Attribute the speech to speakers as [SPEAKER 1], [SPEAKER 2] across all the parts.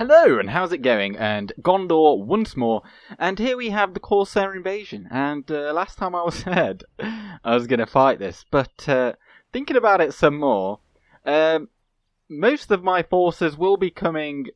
[SPEAKER 1] Hello, and how's it going? And Gondor once more, and here we have the Corsair invasion. And last time I said I was going to fight this, but thinking about it some more, most of my forces will be coming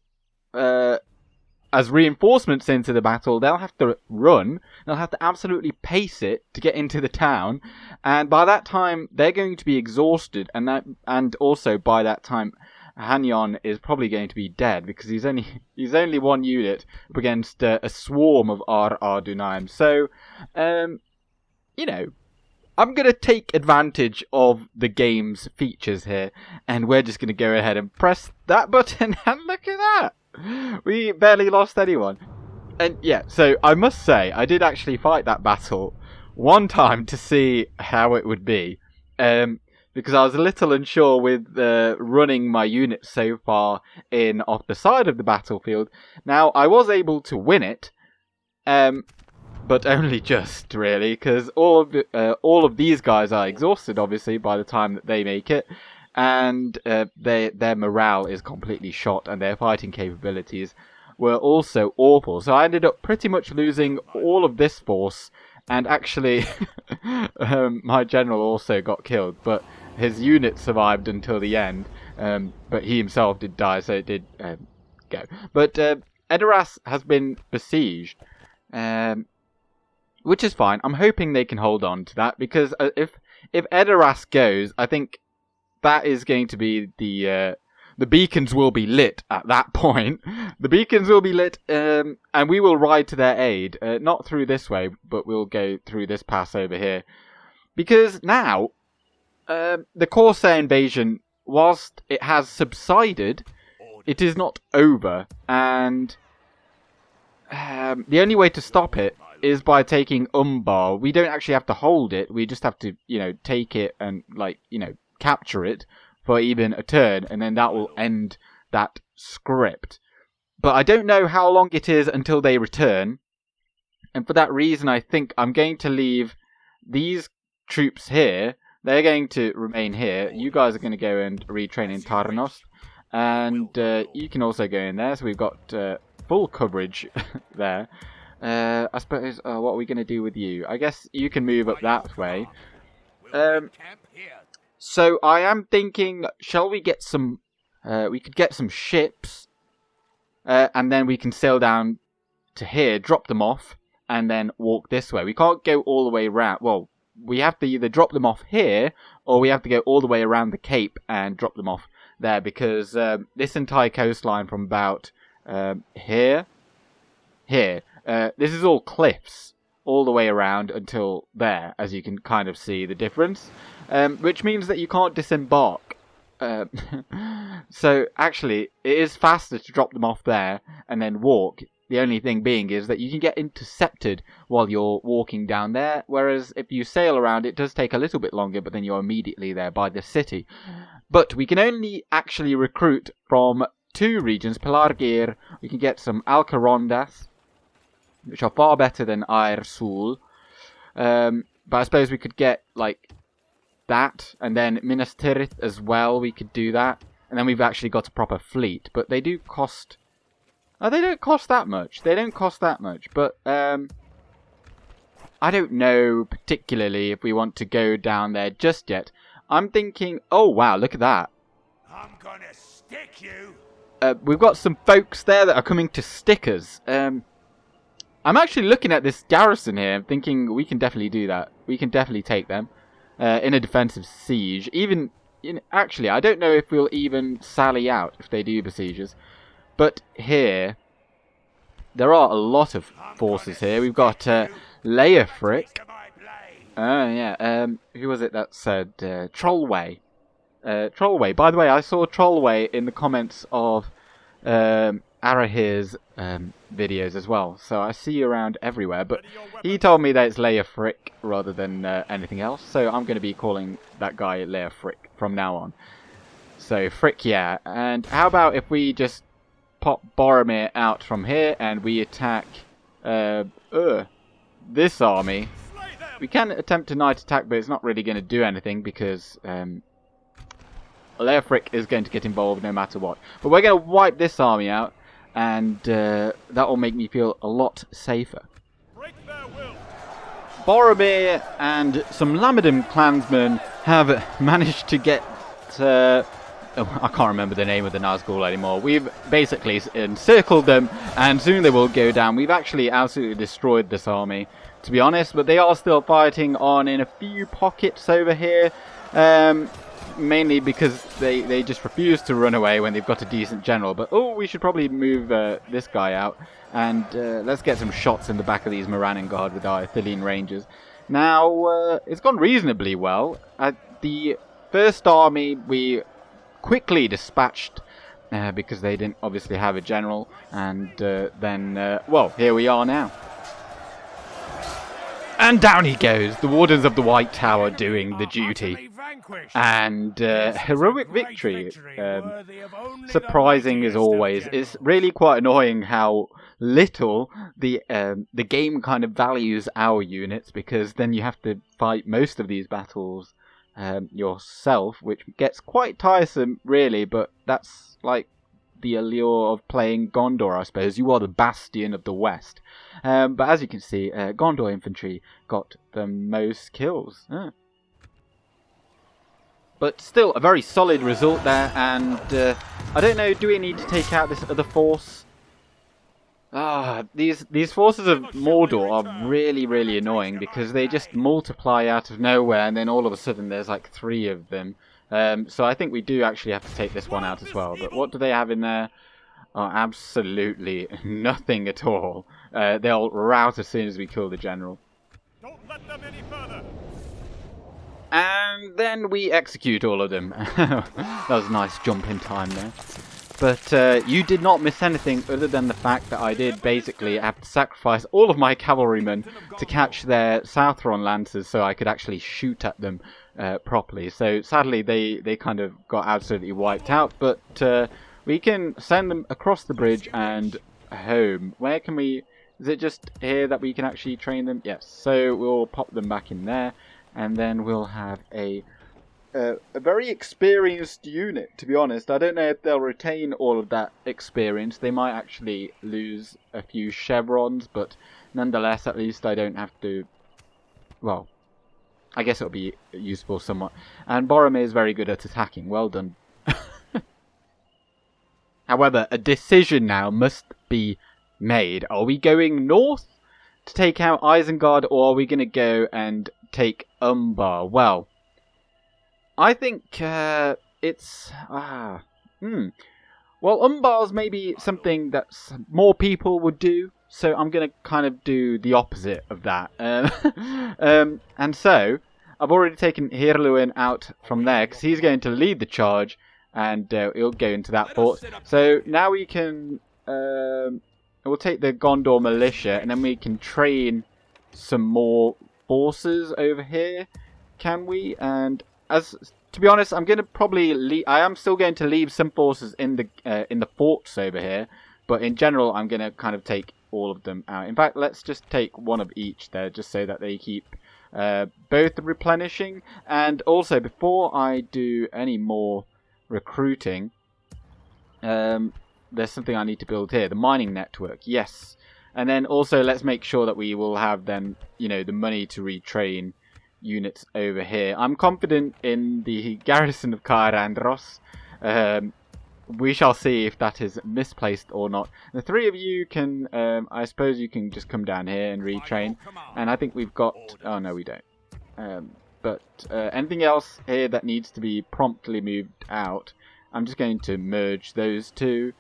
[SPEAKER 1] as reinforcements into the battle. They'll have to run, they'll have to absolutely pace it to get into the town, and by that time they're going to be exhausted, and also by that time Hanyon is probably going to be dead because he's only one unit up against a swarm of Ardunaim. So, you know, I'm going to take advantage of the game's features here, and we're just going to go ahead and press that button, and look at that! We barely lost anyone. And yeah, so I must say, I did actually fight that battle one time to see how it would be. Because I was a little unsure with running my unit so far in off the side of the battlefield. Now, I was able to win it, but only just, really, because all of these guys are exhausted, obviously, by the time that they make it, and their morale is completely shot, and their fighting capabilities were also awful. So I ended up pretty much losing all of this force, and actually, my general also got killed, but his unit survived until the end, but he himself did die, so it did go. But Edoras has been besieged, which is fine. I'm hoping they can hold on to that, because if Edoras goes, I think that is going to be the beacons will be lit at that point. The beacons will be lit, and we will ride to their aid. Not through this way, but we'll go through this pass over here. Because now, the Corsair invasion, whilst it has subsided, it is not over. And the only way to stop it is by taking Umbar. We don't actually have to hold it. We just have to, take it and, capture it for even a turn, and then that will end that script. But I don't know how long it is until they return, and for that reason I think I'm going to leave these troops here. They're going to remain here. You guys are going to go and retrain in Tarnos, and you can also go in there, so we've got full coverage there. I suppose, what are we going to do with you? I guess you can move up that way. So I am thinking, shall we get some, we could get some ships, and then we can sail down to here, drop them off, and then walk this way. We can't go all the way around. Well, we have to either drop them off here, or we have to go all the way around the cape and drop them off there, because this entire coastline from about here, this is all cliffs all the way around until there, as you can kind of see the difference. Which means that you can't disembark. So actually, it is faster to drop them off there and then walk. The only thing being is that you can get intercepted while you're walking down there, whereas if you sail around, it does take a little bit longer, but then you're immediately there by the city. But we can only actually recruit from two regions, Pelargir. We can get some Alcarondas, which are far better than Air Sul. But I suppose we could get, that, and then Minas Tirith as well, we could do that. And then we've actually got a proper fleet, but they do cost... Oh, they don't cost that much. They don't cost that much, but I don't know particularly if we want to go down there just yet. I'm thinking, oh wow, look at that.
[SPEAKER 2] I'm gonna stick you.
[SPEAKER 1] We've got some folks there that are coming to stick us. I'm actually looking at this garrison here and thinking we can definitely do that. We can definitely take them in a defensive siege. Actually, I don't know if we'll even sally out if they do besiege us. But here, there are a lot of forces here. We've got Leofric. Oh, yeah. Who was it that said Trollway? Trollway. By the way, I saw Trollway in the comments of Arahir's videos as well. So I see you around everywhere. But he told me that it's Leofric rather than anything else. So I'm going to be calling that guy Leofric from now on. So, Frick, yeah. And how about if we just pop Boromir out from here and we attack this army. We can attempt a night attack, but it's not really going to do anything because Leofric is going to get involved no matter what. But we're going to wipe this army out and that will make me feel a lot safer. Boromir and some Lamadin clansmen have managed to get... I can't remember the name of the Nazgul anymore. We've basically encircled them, and soon they will go down. We've actually absolutely destroyed this army, to be honest, but they are still fighting on in a few pockets over here, mainly because they just refuse to run away when they've got a decent general. But, we should probably move this guy out, and let's get some shots in the back of these Isengard with our Ithilien Rangers. Now, it's gone reasonably well. The first army we quickly dispatched because they didn't obviously have a general, and then well, here we are now, and down he goes, the Wardens of the White Tower doing the duty, and heroic victory. Surprising as always. It's really quite annoying how little the game kind of values our units, because then you have to fight most of these battles yourself, which gets quite tiresome, really, but that's like the allure of playing Gondor, I suppose. You are the bastion of the West. But as you can see, Gondor infantry got the most kills. But still, a very solid result there, and I don't know, do we need to take out this other force? These forces of Mordor are really, really annoying, because they just multiply out of nowhere, and then all of a sudden there's like 3 of them. So I think we do actually have to take this one out as well. But what do they have in there? Oh, absolutely nothing at all. They'll rout as soon as we kill the general.
[SPEAKER 2] Don't let them any further.
[SPEAKER 1] And then we execute all of them. That was a nice jump in time there. But you did not miss anything other than the fact that I did basically have to sacrifice all of my cavalrymen to catch their Southron lancers so I could actually shoot at them properly. So sadly they kind of got absolutely wiped out, but we can send them across the bridge and home. Where can we... Is it just here that we can actually train them? Yes, so we'll pop them back in there, and then we'll have a very experienced unit, to be honest. I don't know if they'll retain all of that experience. They might actually lose a few chevrons, but nonetheless, at least I don't have to... Well, I guess it'll be useful somewhat. And Boromir is very good at attacking. Well done. However, a decision now must be made. Are we going north to take out Isengard, or are we going to go and take Umbar? Well, I think it's... Well, Umbar's maybe something that more people would do, so I'm going to kind of do the opposite of that. And so, I've already taken Hirluin out from there, because he's going to lead the charge, and he'll go into that fort. So now we can... we'll take the Gondor militia, and then we can train some more forces over here. Can we? And... to be honest, I'm going to probably I am still going to leave some forces in the forts over here, but in general, I'm going to kind of take all of them out. In fact, let's just take one of each there, just so that they keep both replenishing. And also, before I do any more recruiting, there's something I need to build here: the mining network. Yes, and then also let's make sure that we will have then, the money to retrain units over here. I'm confident in the garrison of Cair Andros. We shall see if that is misplaced or not. The 3 of you can, I suppose you can just come down here and retrain. And I think we've got... Oh, no, we don't. But anything else here that needs to be promptly moved out, I'm just going to merge those 2.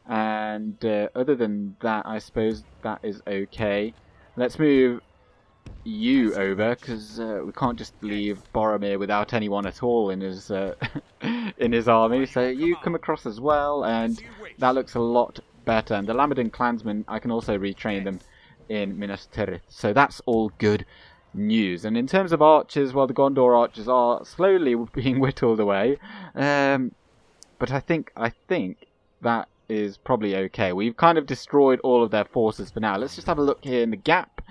[SPEAKER 1] And other than that, I suppose that is okay. Let's move you over, because we can't just leave Boromir without anyone at all in his in his army. So you come across as well, and that looks a lot better. And the Lamadin clansmen, I can also retrain them in Minas Tirith. So that's all good news. And in terms of archers, well, the Gondor archers are slowly being whittled away. But I think that is probably okay. We've kind of destroyed all of their forces for now. Let's just have a look here in the gap.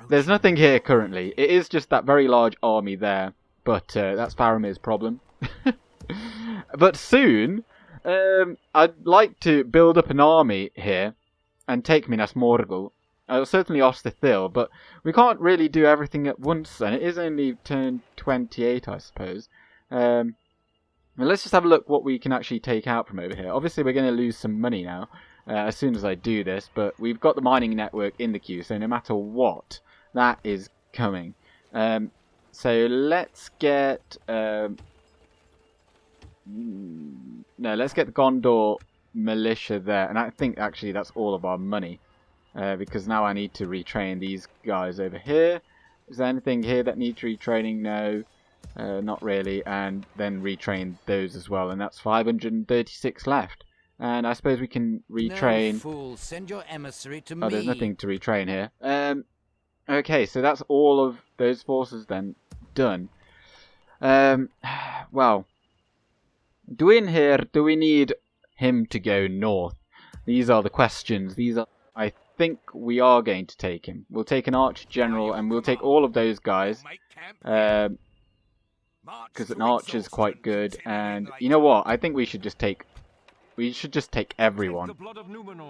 [SPEAKER 1] There's nothing here currently. It is just that very large army there, but that's Faramir's problem. But soon, I'd like to build up an army here and take Minas Morgul. Certainly Ostithil, but we can't really do everything at once, and it is only turn 28, I suppose. Well, let's just have a look what we can actually take out from over here. Obviously, we're going to lose some money now as soon as I do this, but we've got the mining network in the queue, so no matter what, that is coming. So let's get... let's get the Gondor militia there, and I think actually that's all of our money. Because now I need to retrain these guys over here. Is there anything here that needs retraining? No, not really. And then retrain those as well. And that's 536 left. And I suppose we can retrain...
[SPEAKER 3] No, fool. Send your emissary to me.
[SPEAKER 1] There's nothing to retrain here. Okay, so that's all of those forces then done. Well, do we need him to go north? These are the questions. I think we are going to take him. We'll take an archer general, and we'll take all of those guys, because an archer's quite good. And you know what? I think we should just take everyone.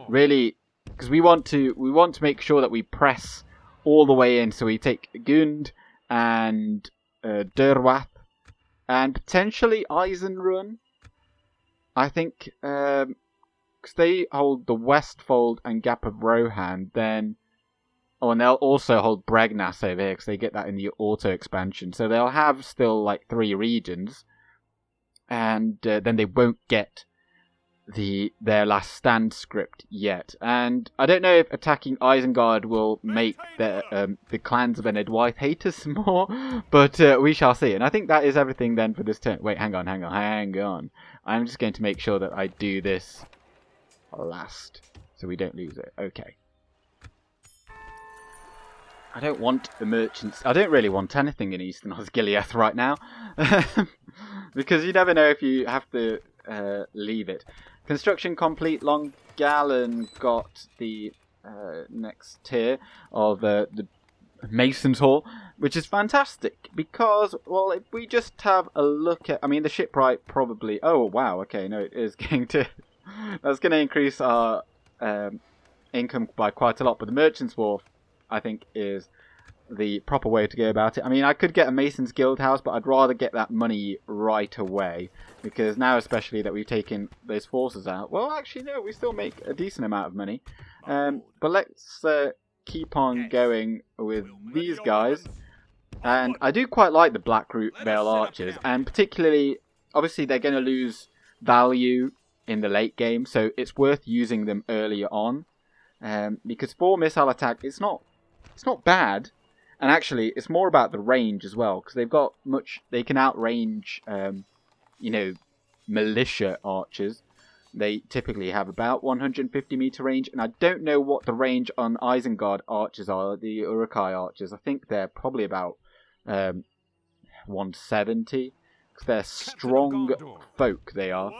[SPEAKER 1] Really, because we want to make sure that we press all the way in. So we take Gund and Derwath and potentially Eisenrun. I think. Because they hold the Westfold and Gap of Rohan, then... Oh, and they'll also hold Bregnas over here, because they get that in the auto expansion. So they'll have still, like, 3 regions. And then they won't get their last stand script yet. And I don't know if attacking Isengard will make the clans of Enedwaith hate us more, but we shall see. And I think that is everything then for this turn. Wait, hang on. I'm just going to make sure that I do this last, so we don't lose it. Okay. I don't want the merchants. I don't really want anything in Eastern Osgiliath right now, because you never know if you have to leave it. Construction complete. Long Gallon got the next tier of the Mason's Hall, which is fantastic because, well, if we just have a look at, I mean, the shipwright probably. Oh wow. Okay, no, it is going to. That's going to increase our income by quite a lot. But the Merchant's Wharf, I think, is the proper way to go about it. I mean, I could get a Mason's Guild House, but I'd rather get that money right away. Because now, especially that we've taken those forces out... Well, actually, no, we still make a decent amount of money. But let's keep on going with these guys. And I do quite like the Blackroot Vale Archers. And particularly, obviously, they're going to lose value in the late game, so it's worth using them earlier on, because for missile attack it's not bad, and actually it's more about the range as well, because they can outrange militia archers. They typically have about 150 meter range, and I don't know what the range on Isengard archers are, the Uruk-hai archers. I think they're probably about 170, because they're strong folk, they are.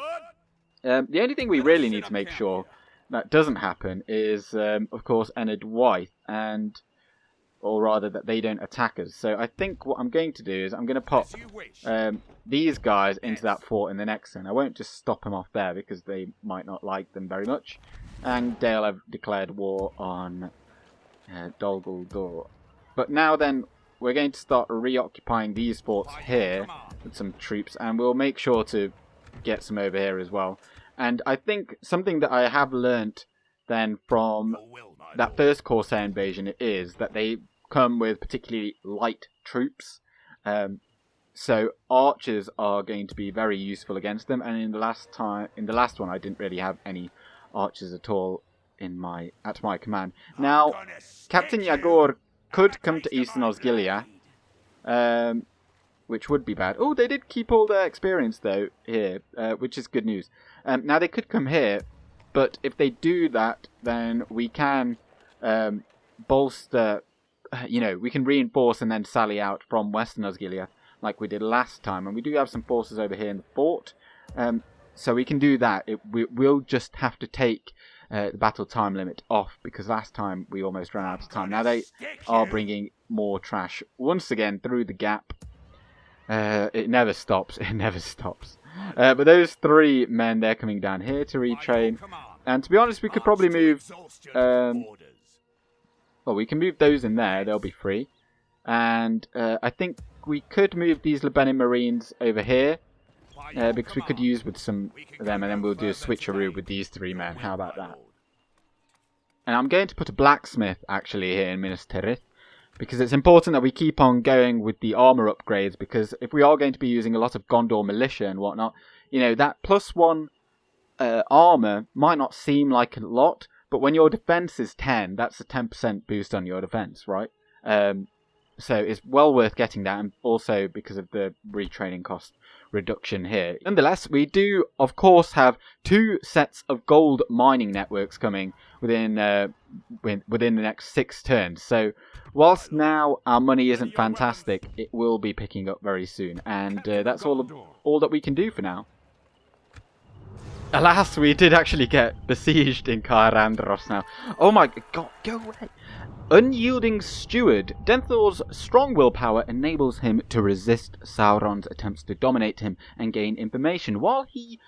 [SPEAKER 1] The only thing we really need to make sure that doesn't happen is, of course, Enedwaith, or rather that they don't attack us. So I think what I'm going to do is I'm going to pop these guys into that fort in the next turn. I won't just stop them off there because they might not like them very much. And Dale have declared war on Dol Guldur. But now then, we're going to start reoccupying these forts here with some troops, and we'll make sure to get some over here as well. And I think something that I have learnt then from that first Corsair invasion is that they come with particularly light troops. So archers are going to be very useful against them. And in the last one, I didn't really have any archers at all at my command. Now, Captain Yagor could come to Eastern Osgiliath, which would be bad. Oh, they did keep all their experience, though, here, which is good news. Now, they could come here, but if they do that, then we can bolster, we can reinforce and then sally out from Western Osgiliath, like we did last time. And we do have some forces over here in the fort, so we can do that. We'll just have to take the battle time limit off, because last time we almost ran out of time. Now they are bringing more trash once again through the gap. It never stops. It never stops. But those 3 men, they're coming down here to retrain. And to be honest, we could probably move... well, we can move those in there. They'll be free. And I think we could move these Lebanon Marines over here. Because we could use with some of them. And then we'll do a switcheroo with these 3 men. How about that? And I'm going to put a blacksmith, actually, here in Minas Tirith. Because it's important that we keep on going with the armor upgrades. Because if we are going to be using a lot of Gondor militia and whatnot, you know, that +1 armor might not seem like a lot. But when your defense is 10, that's a 10% boost on your defense, right? So it's well worth getting that. And also because of the retraining cost reduction here. Nonetheless, we do, of course, have 2 sets of gold mining networks coming within the next 6 turns. So whilst now our money isn't fantastic, it will be picking up very soon, and that's all that we can do for now. Alas, we did actually get besieged in Cair Andros now. Oh my god, go away! Unyielding Steward. Denethor's strong willpower enables him to resist Sauron's attempts to dominate him and gain information, while he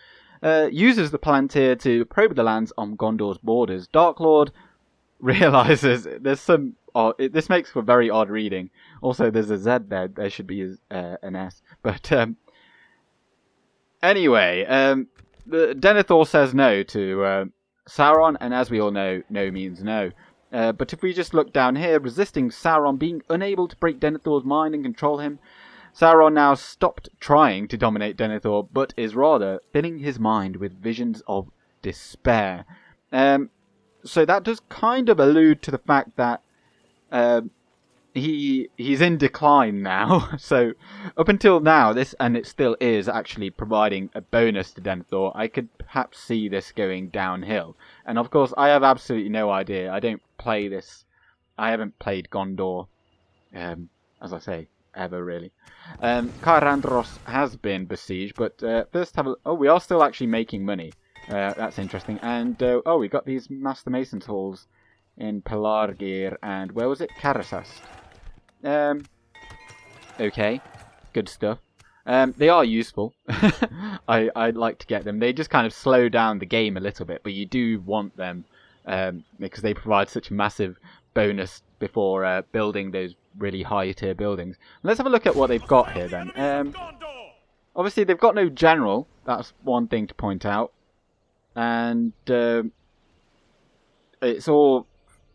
[SPEAKER 1] uses the Palantir to probe the lands on Gondor's borders. Dark Lord realizes there's some... this makes for very odd reading. Also, there's a Z there. There should be an S. But anyway, Denethor says no to Sauron, and as we all know, no means no. But if we just look down here, resisting Sauron, being unable to break Denethor's mind and control him, Sauron now stopped trying to dominate Denethor, but is rather filling his mind with visions of despair. So that does kind of allude to the fact that he's in decline now. So up until now, and it still is actually providing a bonus to Denethor. I could perhaps see this going downhill. And of course, I have absolutely no idea. I don't play this. I haven't played Gondor, as I say, ever really. Cair Andros has been besieged, but first have a... Oh, we are still actually making money. That's interesting. And oh, we got these Master Mason's halls in Pelargir and where was it? Karasast. Okay, good stuff. They are useful. I'd like to get them. They just kind of slow down the game a little bit, but you do want them because they provide such a massive bonus before building those really high tier buildings. Let's have a look at what they've got here then. Obviously they've got no general. That's one thing to point out. And it's all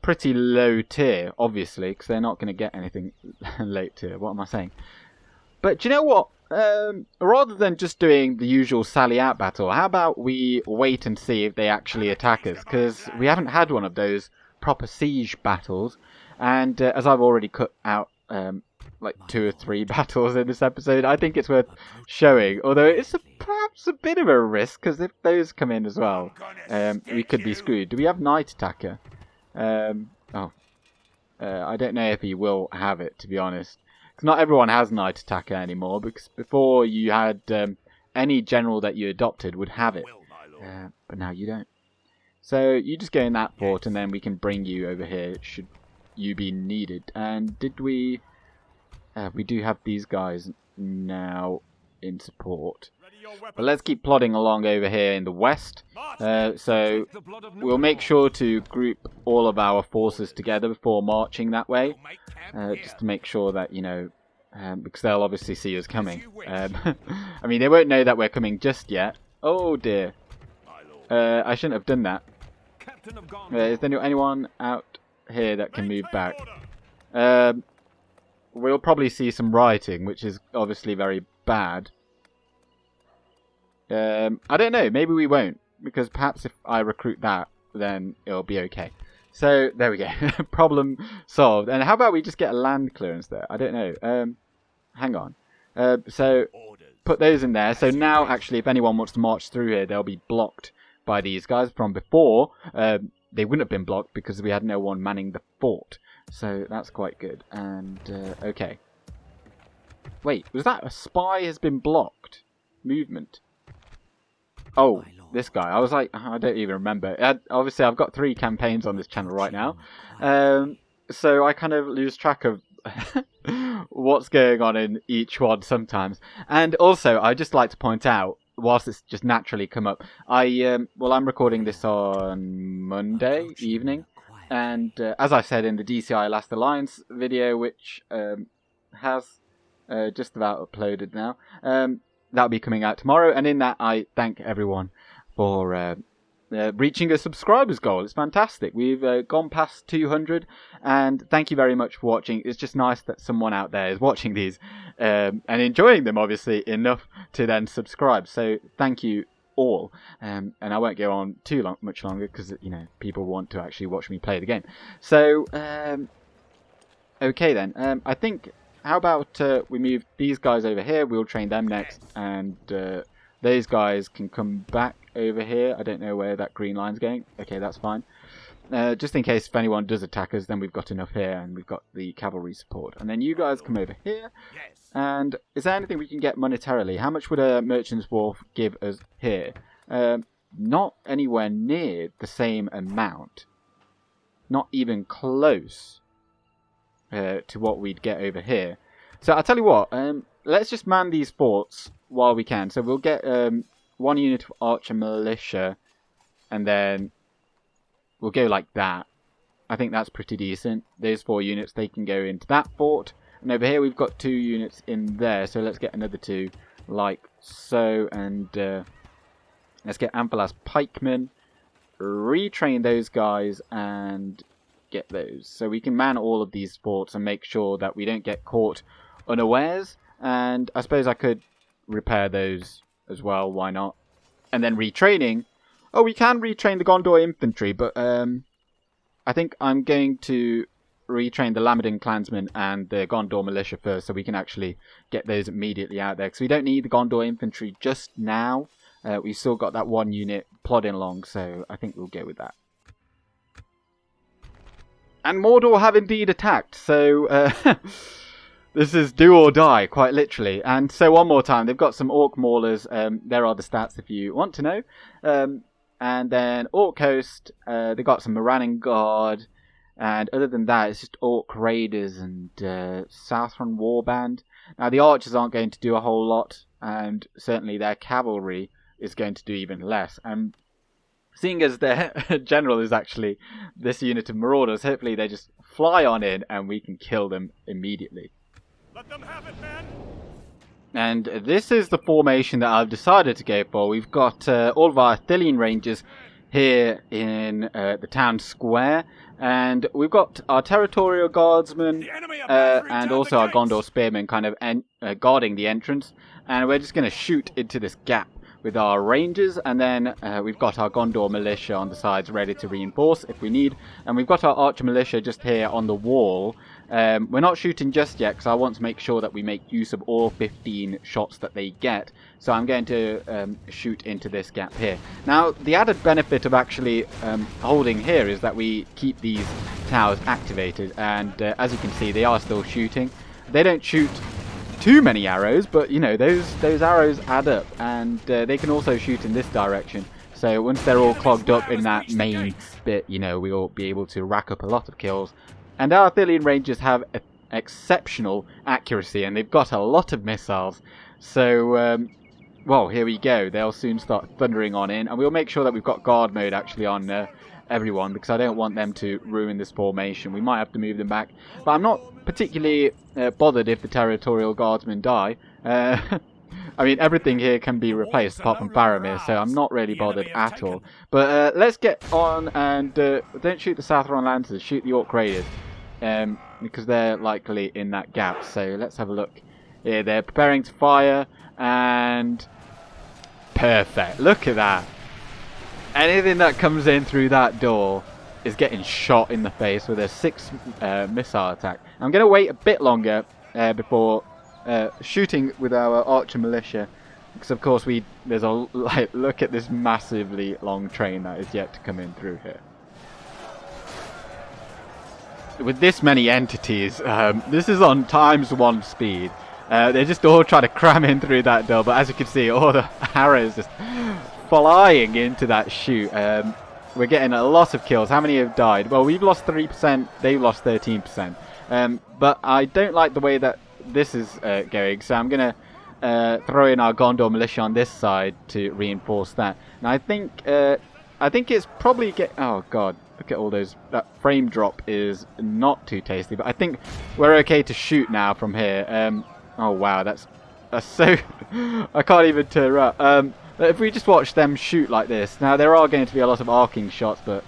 [SPEAKER 1] pretty low tier, obviously, because they're not going to get anything late tier. What am I saying? But do you know what? Rather than just doing the usual sally out battle, how about we wait and see if they actually attack us? Because we haven't had one of those proper siege battles. And as I've already cut out like 2 or 3 battles in this episode, I think it's worth showing. Although it's perhaps a bit of a risk, because if those come in as well, we could be screwed. Do we have Night Attacker? I don't know if he will have it, to be honest. Because not everyone has Night Attacker anymore, because before you had any general that you adopted would have it. But now you don't. So you just go in that fort and then we can bring you over here should you be needed. And did we... we do have these guys now in support. But let's keep plodding along over here in the west. So we'll make sure to group all of our forces together before marching that way. Just to make sure that, you know, because they'll obviously see us coming. I mean, they won't know that we're coming just yet. Oh dear. I shouldn't have done that. Is there anyone out here that can move back? We'll probably see some rioting, which is obviously very bad. I don't know, maybe we won't, because perhaps if I recruit that, then it'll be okay. So, there we go. Problem solved. And how about we just get a land clearance there? I don't know. Hang on. So, put those in there. So now, actually, if anyone wants to march through here, they'll be blocked by these guys. From before, they wouldn't have been blocked because we had no one manning the fort. So, that's quite good. And, okay. Wait, was that a spy has been blocked? Movement. Oh, this guy. I was like, I don't even remember. Obviously, I've got 3 campaigns on this channel right now. So I kind of lose track of what's going on in each one sometimes. And also, I'd just like to point out, whilst it's just naturally come up. I'm recording this on Monday evening, and as I said in the DCI Last Alliance video, which has just about uploaded now, that'll be coming out tomorrow, and in that I thank everyone for reaching a subscribers goal. It's fantastic. We've gone past 200, and thank you very much for watching. It's just nice that someone out there is watching these and enjoying them, obviously, enough to then subscribe. So thank you all, and I won't go on much longer because people want to actually watch me play the game. So okay then, I think how about we move these guys over here? We'll train them next, and those guys can come back over here. I don't know where that green line's going. Okay, that's fine. Just in case if anyone does attack us, then we've got enough here, and we've got the cavalry support. And then you guys come over here. And is there anything we can get monetarily? How much would a merchant's wharf give us here? Not anywhere near the same amount. Not even close to what we'd get over here. So I'll tell you what, let's just man these forts while we can. So we'll get 1 unit of archer militia, and then we'll go like that. I think that's pretty decent. Those 4 units, they can go into that fort. And over here we've got 2 units in there, so let's get another 2 like so. And let's get Amphalas pikemen, retrain those guys, and get those. So we can man all of these forts and make sure that we don't get caught unawares. And I suppose I could repair those as well, why not? And then retraining. Oh, we can retrain the Gondor infantry, but I think I'm going to retrain the Lamadin clansmen and the Gondor militia first, so we can actually get those immediately out there, because we don't need the Gondor infantry just now. We've still got that 1 unit plodding along, so I think we'll go with that. And Mordor have indeed attacked, so this is do or die, quite literally. And so one more time, they've got some orc maulers. There are the stats if you want to know. And then Orc Host, they got some Moranning Guard. And other than that, it's just Orc Raiders and Southron Warband. Now, the archers aren't going to do a whole lot. And certainly their cavalry is going to do even less. And seeing as their general is actually this unit of marauders, hopefully they just fly on in and we can kill them immediately.
[SPEAKER 2] Let them have it, men!
[SPEAKER 1] And this is the formation that I've decided to go for. We've got all of our Arthurian Rangers here in the town square. And we've got our Territorial Guardsmen and also our Gondor Spearmen kind of guarding the entrance. And we're just going to shoot into this gap with our Rangers. And then we've got our Gondor Militia on the sides ready to reinforce if we need. And we've got our Archer Militia just here on the wall. We're not shooting just yet because I want to make sure that we make use of all 15 shots that they get. So I'm going to shoot into this gap here. Now, the added benefit of actually holding here is that we keep these towers activated. And as you can see, they are still shooting. They don't shoot too many arrows, but you know, those arrows add up. And they can also shoot in this direction. So once they're all clogged up in that main bit, you know, we'll be able to rack up a lot of kills. And our Arthurian Rangers have exceptional accuracy, and they've got a lot of missiles. So, well, here we go. They'll soon start thundering on in, and we'll make sure that we've got guard mode actually on everyone, because I don't want them to ruin this formation. We might have to move them back, but I'm not particularly bothered if the Territorial Guardsmen die. I mean, everything here can be replaced apart from Faramir, so I'm not really bothered at all. But let's get on and don't shoot the Southron Lancers, shoot the Orc Raiders, because they're likely in that gap. So let's have a look. Yeah, they're preparing to fire, and perfect. Look at that. Anything that comes in through that door is getting shot in the face with a 6 missile attack. I'm going to wait a bit longer before shooting with our archer militia, because of course there's a look at this massively long train that is yet to come in through here. With this many entities, this is on ×1 speed. They just all try to cram in through that door, but as you can see, all the arrows just flying into that chute. We're getting a lot of kills. How many have died? Well, we've lost 3%, they've lost 13%. But I don't like the way that this is going, so I'm going throw in our Gondor militia on this side to reinforce that. Now I think it's probably oh god, look at all those. That frame drop is not too tasty, but I think we're okay to shoot now from here. Oh wow, that's so I can't even turn around. If we just watch them shoot like this, now there are going to be a lot of arcing shots, but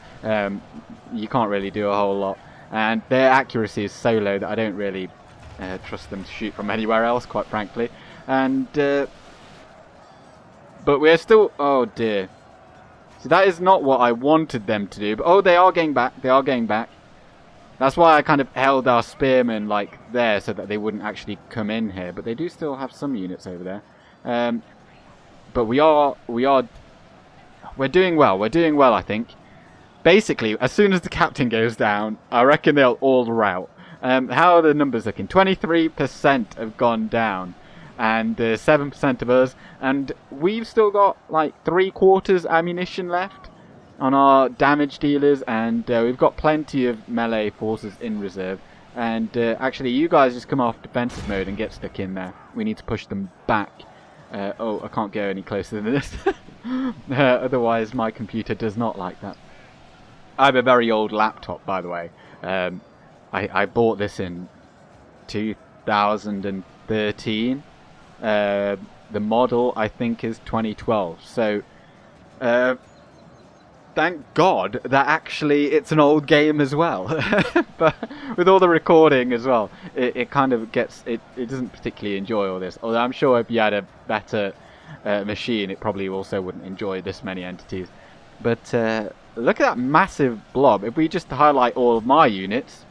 [SPEAKER 1] you can't really do a whole lot, and their accuracy is so low that I don't really trust them to shoot from anywhere else, quite frankly. And but we're still, oh dear. So that is not what I wanted them to do, but oh, they are getting back. They are getting back. That's why I kind of held our spearmen like there so that they wouldn't actually come in here. But they do still have some units over there. But we're doing well. We're doing well, I think. Basically, as soon as the captain goes down, I reckon they'll all rout. How are the numbers looking? 23% have gone down. And 7% of us, and we've still got like 3/4 ammunition left on our damage dealers, and we've got plenty of melee forces in reserve. And actually, you guys just come off defensive mode and get stuck in there. We need to push them back. Oh, I can't go any closer than this. Otherwise, my computer does not like that. I have a very old laptop, by the way. I bought this in 2013. The model I think is 2012, so thank God that actually it's an old game as well. But with all the recording as well, it kind of gets it doesn't particularly enjoy all this, although I'm sure if you had a better machine it probably also wouldn't enjoy this many entities. But look at that massive blob. If we just highlight all of my units,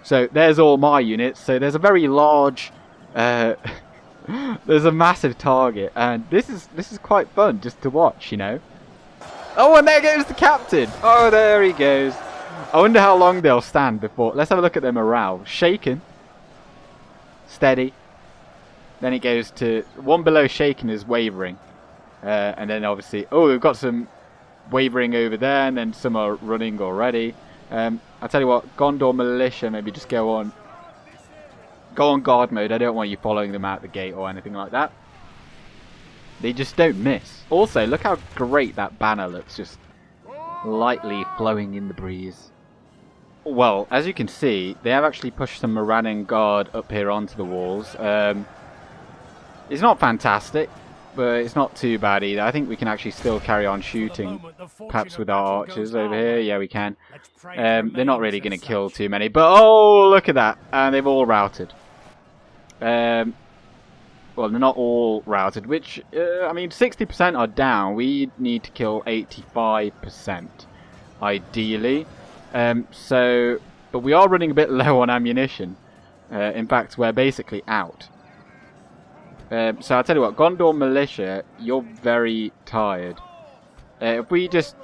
[SPEAKER 1] so there's all my units, so there's a very large there's a massive target, and this is quite fun just to watch, you know. Oh, and there goes the captain. Oh, there he goes. I wonder how long they'll stand before. Let's have a look at their morale. Shaken, steady. Then it goes to one below shaken is wavering, and then obviously, oh, we've got some wavering over there, and then some are running already. I'll tell you what, Gondor militia, maybe just go on guard mode. I don't want you following them out the gate or anything like that. They just don't miss. Also, look how great that banner looks, just lightly flowing in the breeze. Well, as you can see, they have actually pushed some Morannon guard up here onto the walls. It's not fantastic, but it's not too bad either. I think we can actually still carry on shooting, perhaps with our archers over here. Yeah, we can. They're not really going to kill too many, but oh, look at that. And they've all routed. Well, they're not all routed, which, I mean, 60% are down. We need to kill 85%, ideally. But we are running a bit low on ammunition. In fact, we're basically out. So I'll tell you what, Gondor militia, you're very tired. If we just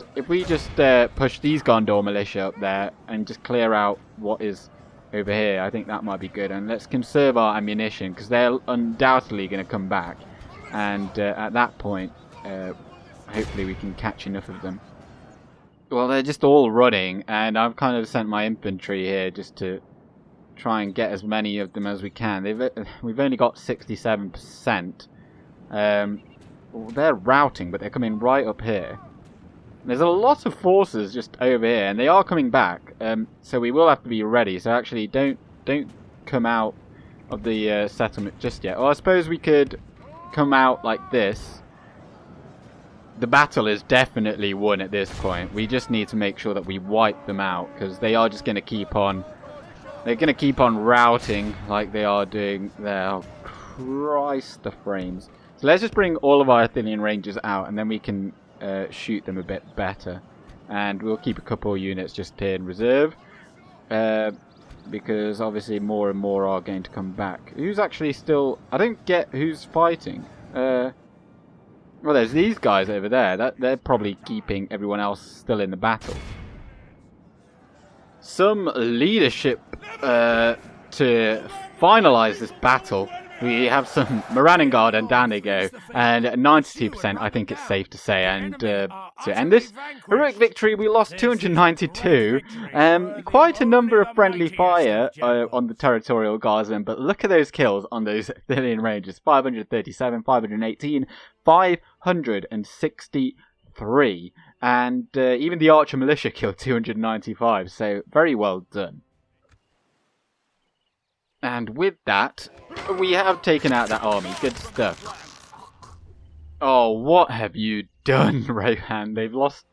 [SPEAKER 1] push these Gondor militia up there and just clear out what is over here, I think that might be good. And let's conserve our ammunition, because they're undoubtedly going to come back. And at that point, hopefully we can catch enough of them. Well, they're just all running, and I've kind of sent my infantry here just to try and get as many of them as we can. We've only got 67%. They're routing, but they're coming right up here. There's a lot of forces just over here, and they are coming back. So we will have to be ready. So actually, don't come out of the settlement just yet. Or I suppose we could come out like this. The battle is definitely won at this point. We just need to make sure that we wipe them out, because they are just going to keep on. They're going to keep on routing like they are doing there. Oh, Christ, the frames. So let's just bring all of our Athenian Rangers out, and then we can shoot them a bit better. And we'll keep a couple of units just here in reserve. Because obviously more and more are going to come back. Who's actually still... I don't get who's fighting. Well, there's these guys over there. They're probably keeping everyone else still in the battle. Some leadership to finalize this battle. We have some Moraningard and down they go, and 92% I think it's safe to say. And to end this heroic victory, we lost 292. Quite a number of friendly fire on the territorial guardsmen, but look at those kills on those Arthurian Rangers: 537, 518, 563, and even the Archer Militia killed 295. So very well done. And with that, we have taken out that army. Good stuff. Oh, what have you done, Rohan? They've lost.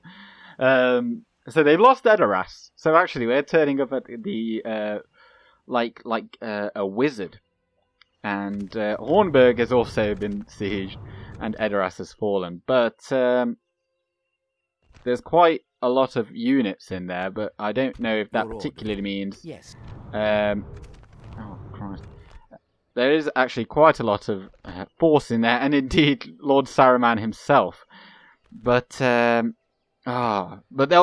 [SPEAKER 1] So they've lost Edoras. So actually, we're turning up at the like a wizard. And Hornburg has also been sieged, and Edoras has fallen. But there's quite a lot of units in there. But I don't know if that particularly means.
[SPEAKER 3] Yes.
[SPEAKER 1] Oh, Christ. There is actually quite a lot of force in there, and indeed Lord Saruman himself. But they'll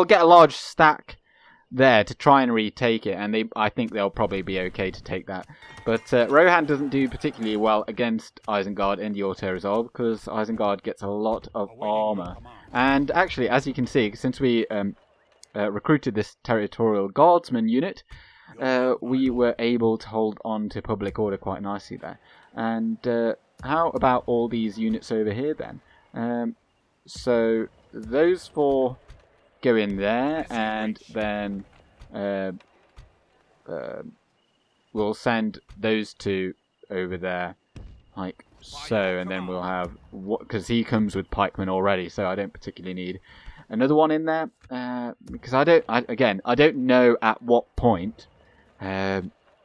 [SPEAKER 1] get a large stack there to try and retake it, and I think they'll probably be okay to take that. But Rohan doesn't do particularly well against Isengard in the auto-resolve, because Isengard gets a lot of armour. And actually, as you can see, since we recruited this territorial guardsman unit, we were able to hold on to public order quite nicely there. And how about all these units over here then? So those four go in there, and then we'll send those two over there, like so, and then we'll have, because he comes with pikemen already, so I don't particularly need another one in there, because I don't know at what point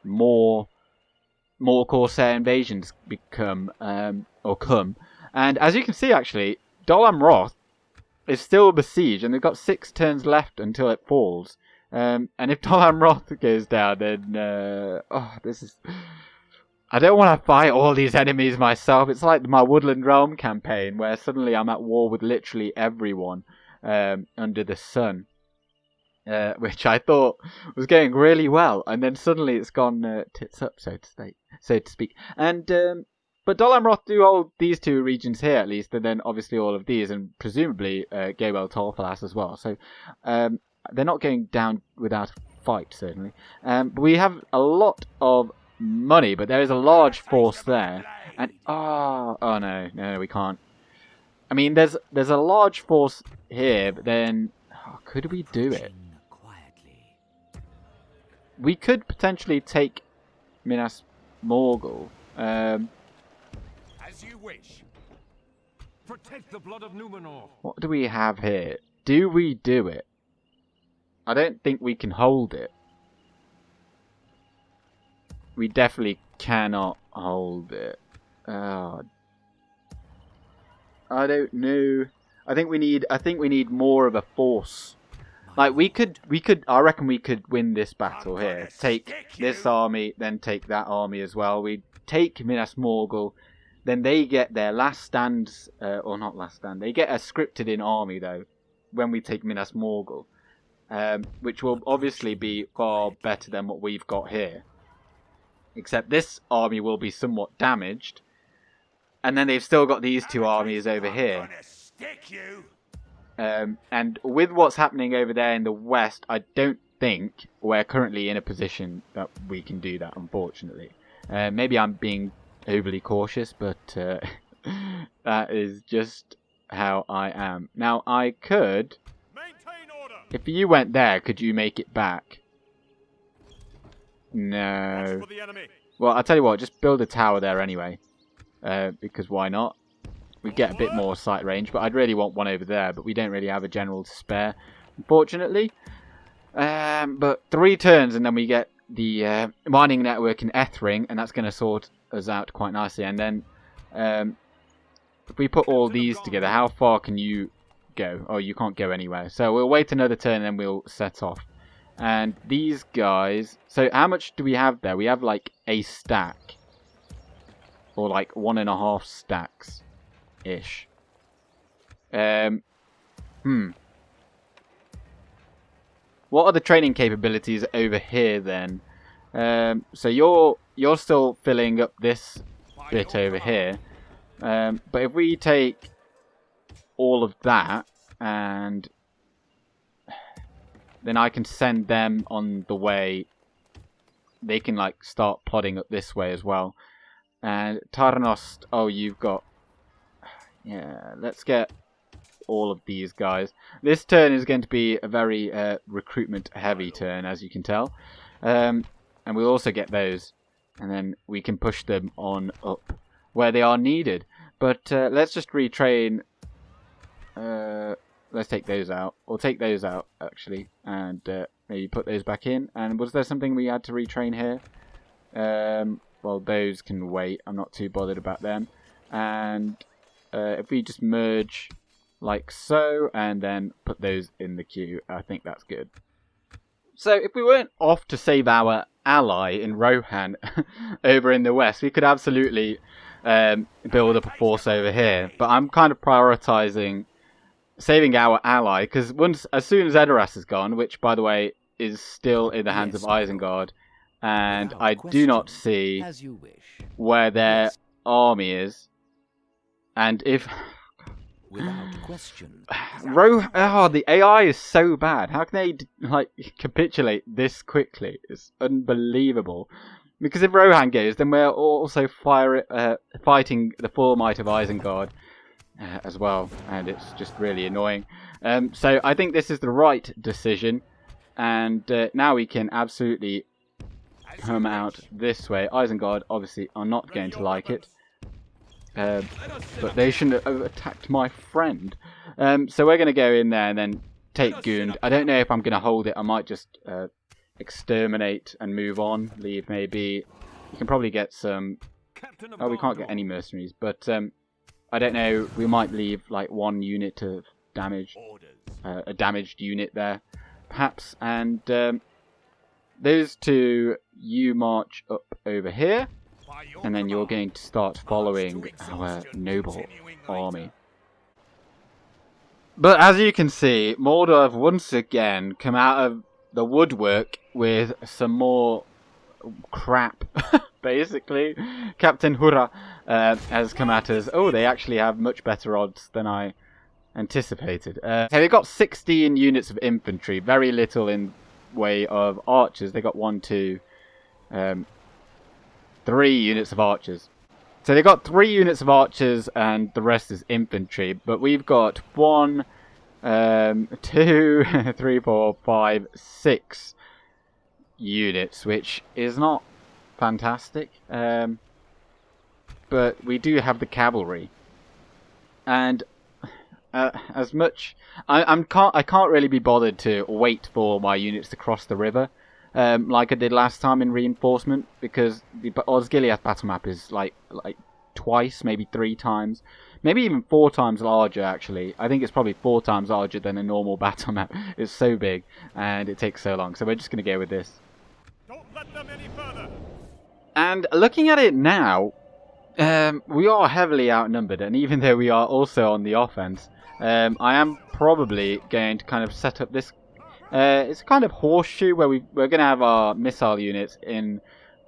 [SPEAKER 1] more Corsair invasions become or come. And as you can see, actually, Dol Amroth is still besieged, and they've got 6 turns left until it falls. And if Dol Amroth goes down, then this is. I don't want to fight all these enemies myself. It's like my Woodland Realm campaign, where suddenly I'm at war with literally everyone under the sun. Which I thought was going really well, and then suddenly it's gone tits up, so to speak. And but Dol Amroth do hold these 2 regions here at least, and then obviously all of these, and presumably Gaebel Tolfalas as well. So they're not going down without a fight, certainly. But we have a lot of money, but there is a large force there, and oh no, we can't. I mean, there's a large force here, but then could we do it? We could potentially take Minas Morgul.
[SPEAKER 2] As you wish. Protect the blood of Numenor.
[SPEAKER 1] What do we have here? Do we do it? I don't think we can hold it. We definitely cannot hold it. I don't know. I think we need more of a force. Like we could. I reckon we could win this battle here. Take this army, then take that army as well. We take Minas Morgul, then they get their last stands, or not last stand. They get a scripted-in army though when we take Minas Morgul, which will obviously be far better than what we've got here. Except this army will be somewhat damaged, and then they've still got these 2 armies over here. And with what's happening over there in the west, I don't think we're currently in a position that we can do that, unfortunately. Maybe I'm being overly cautious, but that is just how I am. Now, I could... If you went there, could you make it back? No. Well, I'll tell you what, just build a tower there anyway. Because why not? We get a bit more sight range, but I'd really want one over there, but we don't really have a general to spare, unfortunately. But 3 turns, and then we get the mining network in Ethring, and that's going to sort us out quite nicely. And then, if we put all these together, how far can you go? Oh, you can't go anywhere. So we'll wait another turn, and then we'll set off. And these guys... So how much do we have there? We have like a stack. Or like 1.5 stacks. Ish. What are the training capabilities over here then? So you're still filling up this bit over here. But if we take all of that, and then I can send them on the way. They can like start plodding up this way as well. And Tarnost, oh, you've got... Yeah, let's get all of these guys. This turn is going to be a very recruitment heavy turn, as you can tell. And we'll also get those. And then we can push them on up where they are needed. But let's just retrain. Let's take those out. Or take those out, actually. And maybe put those back in. And was there something we had to retrain here? Well, those can wait. I'm not too bothered about them. And if we just merge like so, and then put those in the queue, I think that's good. So if we weren't off to save our ally in Rohan over in the west, we could absolutely build up a force over here. But I'm kind of prioritizing saving our ally, because as soon as Edoras is gone, which by the way is still in the hands of Isengard, and I do not see where their army is, and if
[SPEAKER 3] without question,
[SPEAKER 1] the AI is so bad. How can they like capitulate this quickly? It's unbelievable. Because if Rohan goes, then we're also fighting the full might of Isengard as well, and it's just really annoying. So I think this is the right decision, and now we can absolutely come out this way. Isengard obviously are not going to like it, but they shouldn't have attacked my friend. So we're going to go in there and then take Gund. I don't know if I'm going to hold it. I might just exterminate and move on. Leave maybe. You can probably get some... Oh, we can't get any mercenaries, but I don't know. We might leave like one unit of damage, a damaged unit there, perhaps. And those two, you march up over here, and then you're going to start following our noble army. But as you can see, Mordor have once again come out of the woodwork with some more crap, basically. Captain Hurra has come at us. Oh, they actually have much better odds than I anticipated. So they got 16 units of infantry, very little in way of archers. They got 3 units of archers. So they got 3 units of archers and the rest is infantry. But we've got 1, 2, 3, 4, 5, 6 units, which is not fantastic. But we do have the cavalry. And as much... I can't really be bothered to wait for my units to cross the river. Like I did last time in reinforcement, because the Osgiliath battle map is like twice, maybe 3 times, maybe even 4 times larger actually. I think it's probably 4 times larger than a normal battle map. It's so big and it takes so long, so we're just going to go with this.
[SPEAKER 2] Don't let them any further.
[SPEAKER 1] And looking at it now, we are heavily outnumbered, and even though we are also on the offense, I am probably going to kind of set up this. It's a kind of horseshoe where we're going to have our missile units in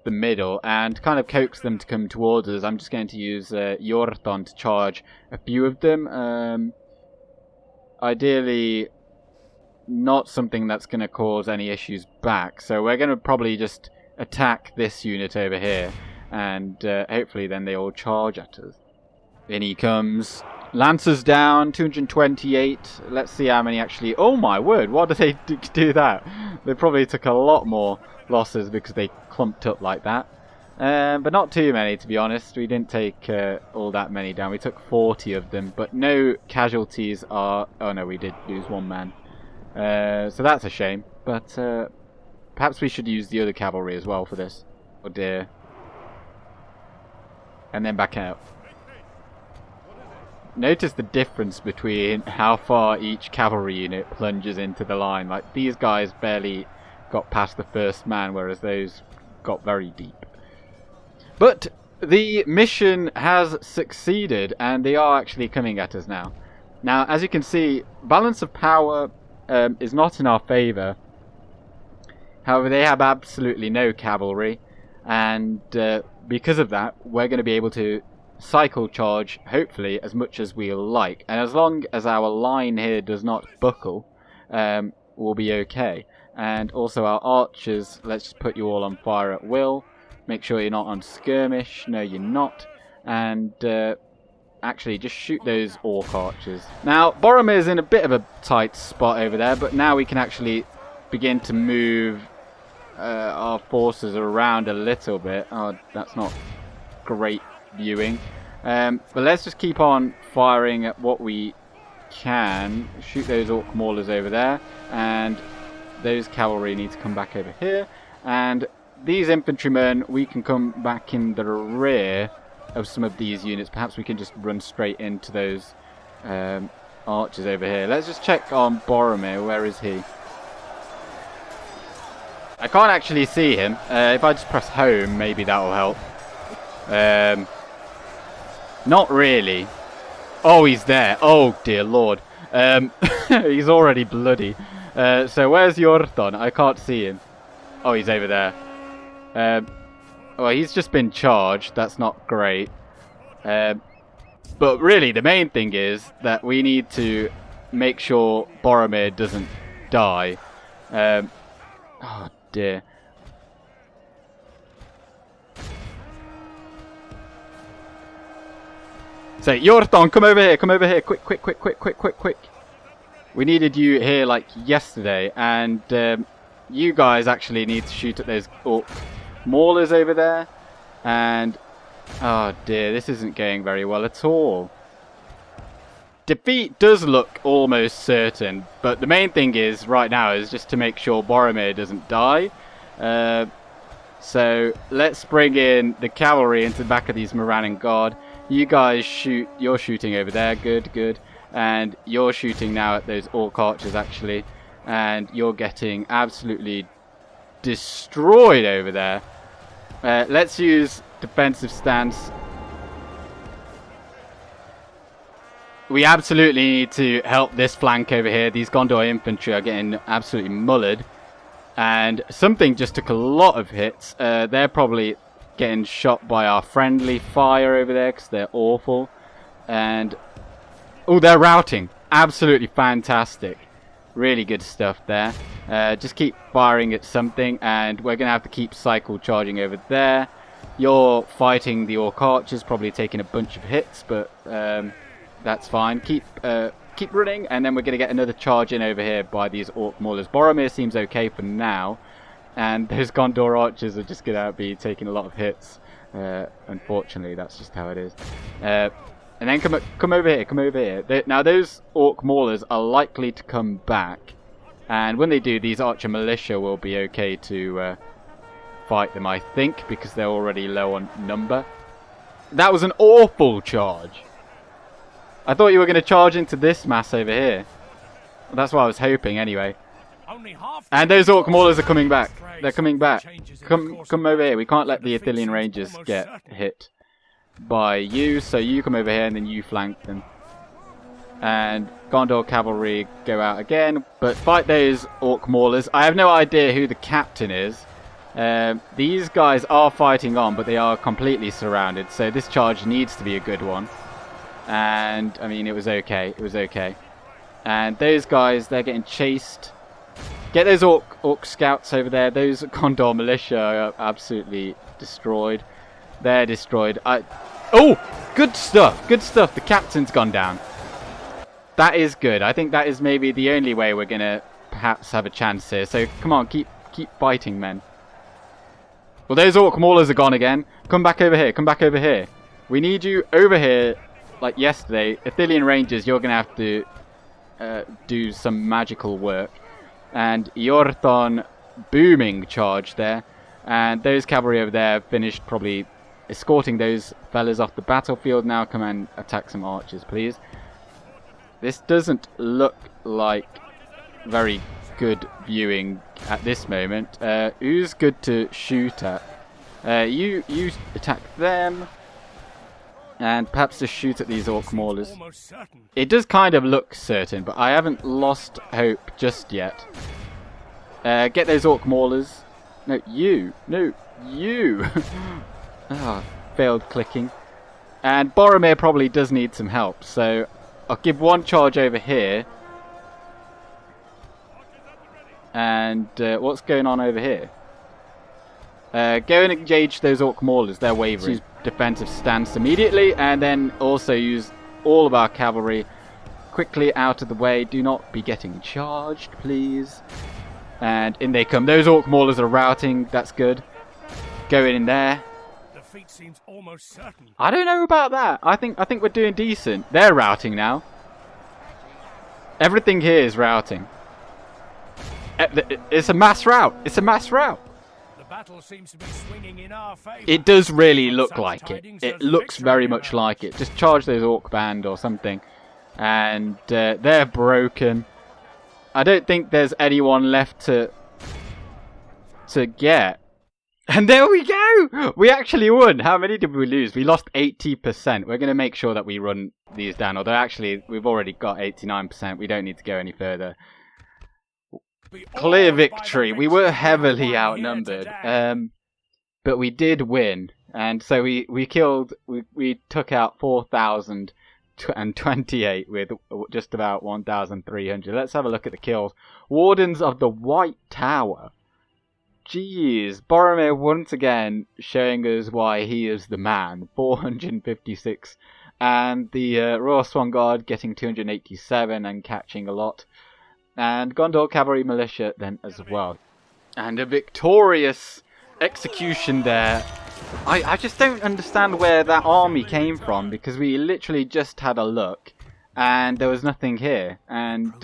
[SPEAKER 1] the middle and kind of coax them to come towards us. I'm just going to use Yorthon to charge a few of them. Ideally, not something that's going to cause any issues back. So we're going to probably just attack this unit over here, and hopefully then they all charge at us. In he comes. Lancers down, 228. Let's see how many actually... Oh my word, why did they do that? They probably took a lot more losses because they clumped up like that. But not too many, to be honest. We didn't take all that many down. We took 40 of them, but no casualties are... Oh no, we did lose 1 man. So that's a shame. But perhaps we should use the other cavalry as well for this. Oh dear. And then back out. Notice the difference between how far each cavalry unit plunges into the line. Like, these guys barely got past the first man, whereas those got very deep. But the mission has succeeded, and they are actually coming at us now. Now, as you can see, balance of power is not in our favour. However, they have absolutely no cavalry, and because of that, we're going to be able to cycle charge, hopefully, as much as we like. And as long as our line here does not buckle, we'll be okay. And also our archers, let's just put you all on fire at will. Make sure you're not on skirmish. No, you're not. And actually, just shoot those orc archers. Now, Boromir's in a bit of a tight spot over there, but now we can actually begin to move our forces around a little bit. Oh, that's not great viewing. But let's just keep on firing at what we can. Shoot those orc maulers over there, and those cavalry need to come back over here. And these infantrymen, we can come back in the rear of some of these units. Perhaps we can just run straight into those archers over here. Let's just check on Boromir. Where is he? I can't actually see him. If I just press home, maybe that will help. Not really. Oh, he's there. Oh, dear lord. He's already bloody. So where's Yorthon? I can't see him. Oh, he's over there. Well, he's just been charged. That's not great. But really, the main thing is that we need to make sure Boromir doesn't die. Oh, dear. So, Yorthon, come over here. Come over here. Quick, quick, quick, quick, quick, quick, quick. We needed you here like yesterday, and you guys actually need to shoot at those orc maulers over there. And oh dear, this isn't going very well at all. Defeat does look almost certain, but the main thing is right now is just to make sure Boromir doesn't die. So let's bring in the cavalry into the back of these Morannon Guard. You guys shoot. You're shooting over there. Good, good. And you're shooting now at those orc archers actually, and you're getting absolutely destroyed over there. Let's use defensive stance. We absolutely need to help this flank over here. These Gondor infantry are getting absolutely mullered, and something just took a lot of hits. They're probably getting shot by our friendly fire over there because they're awful. And oh, they're routing. Absolutely fantastic. Really good stuff there. Just keep firing at something, and we're going to have to keep cycle charging over there. You're fighting the orc archers, probably taking a bunch of hits, but that's fine. Keep running, and then we're going to get another charge in over here by these orc maulers. Boromir seems okay for now, and those Gondor archers are just going to be taking a lot of hits. Unfortunately, that's just how it is. And then come over here, come over here. Now those orc maulers are likely to come back, and when they do, these archer militia will be okay to fight them, I think, because they're already low on number. That was an awful charge. I thought you were going to charge into this mass over here. Well, that's what I was hoping anyway. And those orc maulers are coming back. They're coming back. Come over here. We can't let the Ithilien Rangers get hit by you, so you come over here and then you flank them. And Gondor cavalry go out again, but fight those orc maulers. I have no idea who the captain is. These guys are fighting on, but they are completely surrounded, so this charge needs to be a good one. And I mean, it was okay. It was okay. And those guys, they're getting chased. Get those orc scouts over there. Those Gondor militia are absolutely destroyed. They're destroyed. Oh, good stuff. Good stuff. The captain's gone down. That is good. I think that is maybe the only way we're going to perhaps have a chance here. So come on, keep fighting, men. Well, those orc maulers are gone again. Come back over here. Come back over here. We need you over here like yesterday. Ithilien Rangers, you're going to have to do some magical work. And Yorthon booming charge there. And those cavalry over there finished probably escorting those fellas off the battlefield. Now come and attack some archers, please. This doesn't look like very good viewing at this moment. Who's good to shoot at? You attack them. And perhaps just shoot at these orc maulers. It does kind of look certain, but I haven't lost hope just yet. Get those orc maulers. No, you. No, you. Ah, failed clicking. And Boromir probably does need some help, so I'll give one charge over here. And what's going on over here? Go and engage those Orc Maulers, they're wavering. Use defensive stance immediately, and then also use all of our cavalry quickly out of the way. Do not be getting charged, please. And in they come. Those Orc Maulers are routing, that's good. Going in there.
[SPEAKER 2] Defeat seems almost certain.
[SPEAKER 1] I don't know about that. I think we're doing decent. They're routing now. Everything here is routing. It's a mass rout. It's a mass rout.
[SPEAKER 2] The battle seems to be swinging in our favor.
[SPEAKER 1] It does really look like it. It looks very much like it. Just charge those Orc Band or something. And they're broken. I don't think there's anyone left to get. And there we go! We actually won! How many did we lose? We lost 80%. We're going to make sure that we run these down. Although actually, we've already got 89%. We don't need to go any further. Clear victory. We were heavily outnumbered. But we did win. And so we took out 4,028 with just about 1,300. Let's have a look at the kills. Wardens of the White Tower. Jeez, Boromir once again showing us why he is the man. 456. And the Royal Swan Guard getting 287 and catching a lot. And Gondor Cavalry Militia then as well. And a victorious execution there. I just don't understand where that army came from, because we literally just had a look and there was nothing here. And,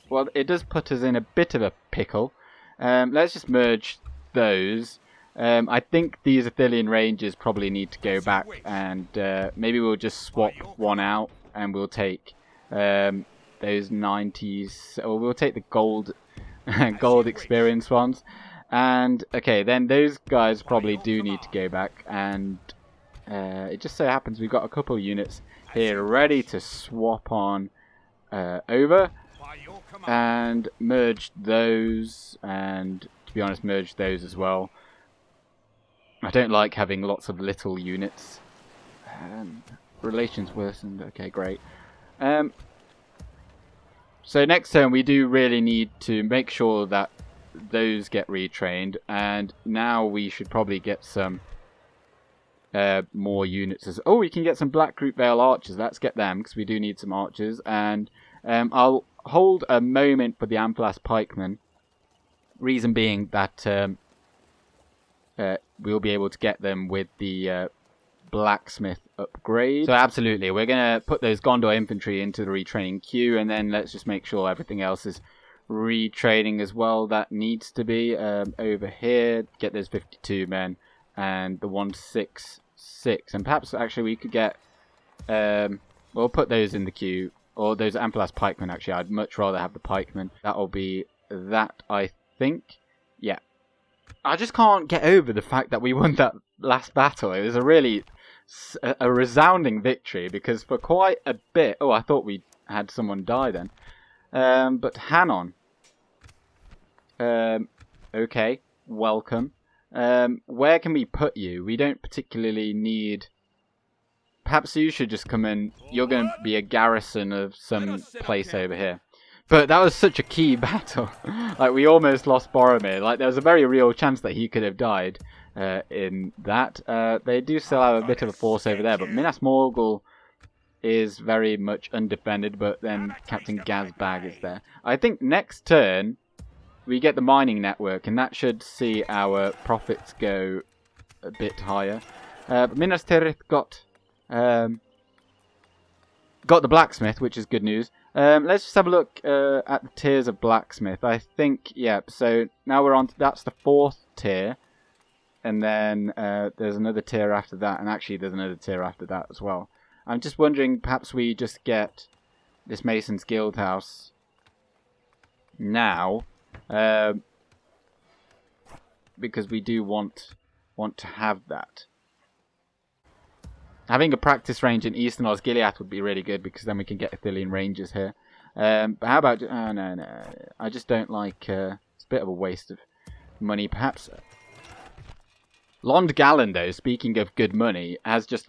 [SPEAKER 1] well, it does put us in a bit of a pickle. Let's just merge those. I think these Ithilien Rangers probably need to go back, and maybe we'll just swap one out and we'll take those 90s, or we'll take the gold gold experience ones. And okay, then those guys probably do need to go back, and it just so happens we've got a couple of units here ready to swap on over. And merge those, and to be honest, merge those as well. I don't like having lots of little units. Relations worsened. Okay, great. So next turn we do really need to make sure that those get retrained, and now we should probably get some more units. Oh, we can get some Black Group Vale archers. Let's get them, because we do need some archers. And I'll hold a moment for the Amphalas pikemen. Reason being that we'll be able to get them with the blacksmith upgrade. So absolutely, we're going to put those Gondor infantry into the retraining queue, and then let's just make sure everything else is retraining as well. That needs to be over here. Get those 52 men and the 166, and perhaps actually we could get we'll put those in the queue. Or those Amphalas pikemen, actually. I'd much rather have the pikemen. That'll be that, I think. Yeah. I just can't get over the fact that we won that last battle. It was a really a resounding victory, because for quite a bit... Oh, I thought we had someone die then. But Hanon. Okay, welcome. Where can we put you? We don't particularly need... Perhaps you should just come in. You're going to be a garrison of some place over here. But that was such a key battle. Like, we almost lost Boromir. Like, there was a very real chance that he could have died in that. They do still have a bit of a force over there. But Minas Morgul is very much undefended. But then Captain Gazbag is there. I think next turn we get the mining network. And that should see our profits go a bit higher. But Minas Tirith got the blacksmith, which is good news. Let's just have a look at the tiers of blacksmith. I think, yeah, so now we're on to, that's the 4th tier. And then there's another tier after that. And actually there's another tier after that as well. I'm just wondering, perhaps we just get this Mason's Guild House now. Because we do want to have that. Having a practice range in Eastern Osgiliath would be really good, because then we can get Ithilien Rangers here. But how about... Oh, no. I just don't like... it's a bit of a waste of money. Perhaps Londgalen, though, speaking of good money, has just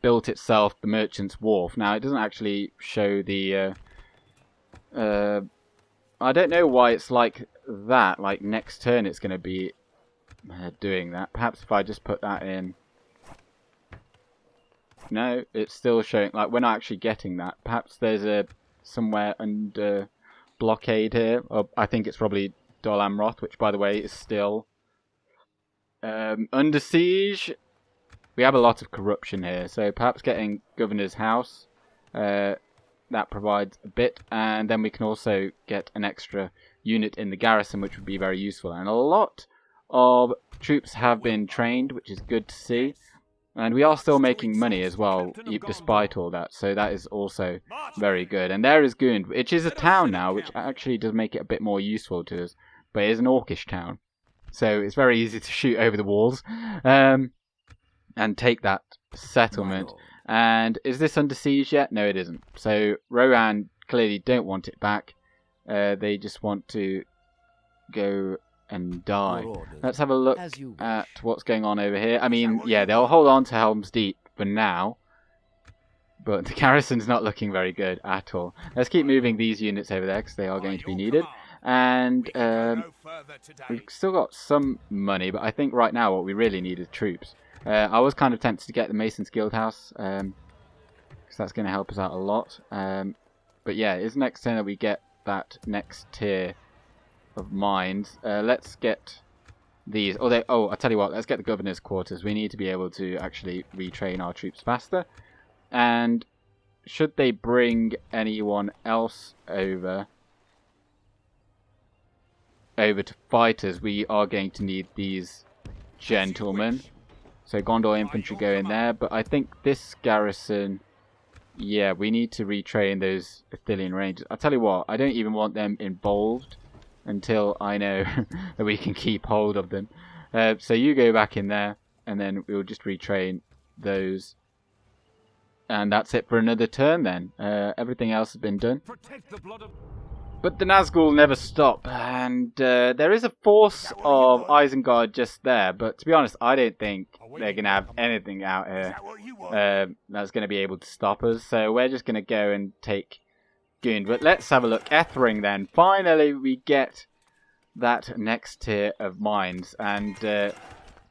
[SPEAKER 1] built itself the Merchant's Wharf. Now, it doesn't actually show the... I don't know why it's like that. Like, next turn it's going to be doing that. Perhaps if I just put that in... No, it's still showing... Like, we're not actually getting that. Perhaps there's a somewhere under blockade here. Or I think it's probably Dol Amroth, which, by the way, is still... under siege. We have a lot of corruption here, so perhaps getting Governor's House, that provides a bit, and then we can also get an extra unit in the garrison, which would be very useful. And a lot of troops have been trained, which is good to see, and we are still making money as well, despite all that, so that is also very good. And there is Gund, which is a town now, which actually does make it a bit more useful to us, but it is an orcish town. So it's very easy to shoot over the walls and take that settlement. And is this under siege yet? No, it isn't. So Rohan clearly don't want it back. They just want to go and die. Let's have a look at what's going on over here. I mean, yeah, they'll hold on to Helm's Deep for now. But the garrison's not looking very good at all. Let's keep moving these units over there because they are going to be needed. And we've still got some money, but I think right now what we really need is troops. I was kind of tempted to get the Mason's Guildhouse, because that's going to help us out a lot. But yeah, it's next turn that we get that next tier of mines. Let's get these. Oh, I'll tell you what, let's get the Governor's Quarters. We need to be able to actually retrain our troops faster. And should they bring anyone else over to fight us, we are going to need these gentlemen. So Gondor infantry go in there, but I think this garrison, yeah, we need to retrain those Ithilien Rangers. I'll tell you what, I don't even want them involved until I know that we can keep hold of them. So you go back in there, and then we'll just retrain those. And that's it for another turn then. Everything else has been done. But the Nazgul never stop, and there is a force of Isengard just there, but to be honest, I don't think they're going to have anything out here that's going to be able to stop us, so we're just going to go and take Gund. But let's have a look. Ethring then. Finally, we get that next tier of mines, and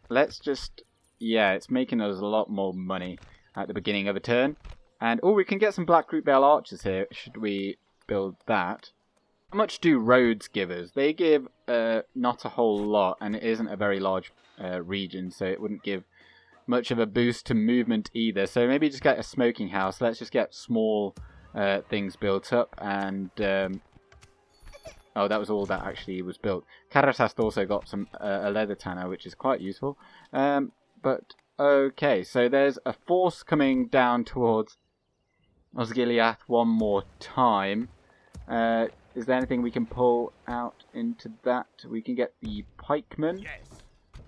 [SPEAKER 1] let's just... Yeah, it's making us a lot more money at the beginning of a turn. And, oh, we can get some Black Rootbale archers here, should we build that. How much do roads give us? They give not a whole lot, and it isn't a very large region, so it wouldn't give much of a boost to movement either. So maybe just get a smoking house. Let's just get small things built up, and oh, that was all that actually was built. Karasast also got some a leather tanner, which is quite useful. But okay, so there's a force coming down towards Osgiliath one more time. Is there anything we can pull out into that? We can get the pikemen.
[SPEAKER 2] Yes.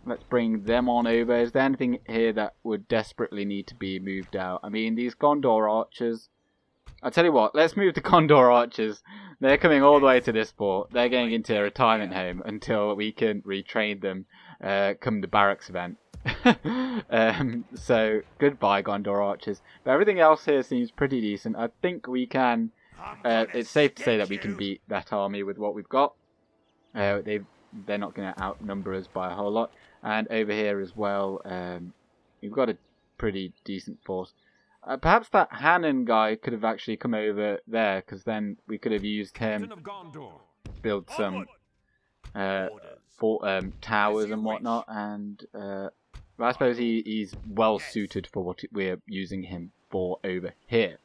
[SPEAKER 1] Let's bring them on over. Is there anything here that would desperately need to be moved out? I mean, these Gondor archers... I'll tell you what, let's move the Gondor archers. They're coming all the way to this fort. They're going into a retirement home until we can retrain them come the barracks event. So, goodbye Gondor archers. But everything else here seems pretty decent. I think we can... it's safe to say that we can beat that army with what we've got. They're not going to outnumber us by a whole lot. And over here as well, we've got a pretty decent force. Perhaps that Hannon guy could have actually come over there, because then we could have used him to build some towers and whatnot. And I suppose he's well suited for what we're using him for over here.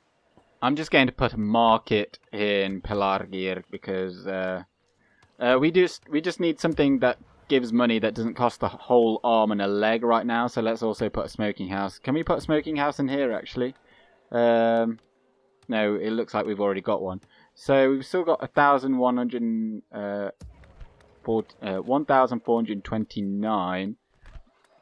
[SPEAKER 1] I'm just going to put a market here in Pelargir because we just need something that gives money that doesn't cost a whole arm and a leg right now. So let's also put a smoking house. Can we put a smoking house in here actually? No, it looks like we've already got one. So we've still got 1,429.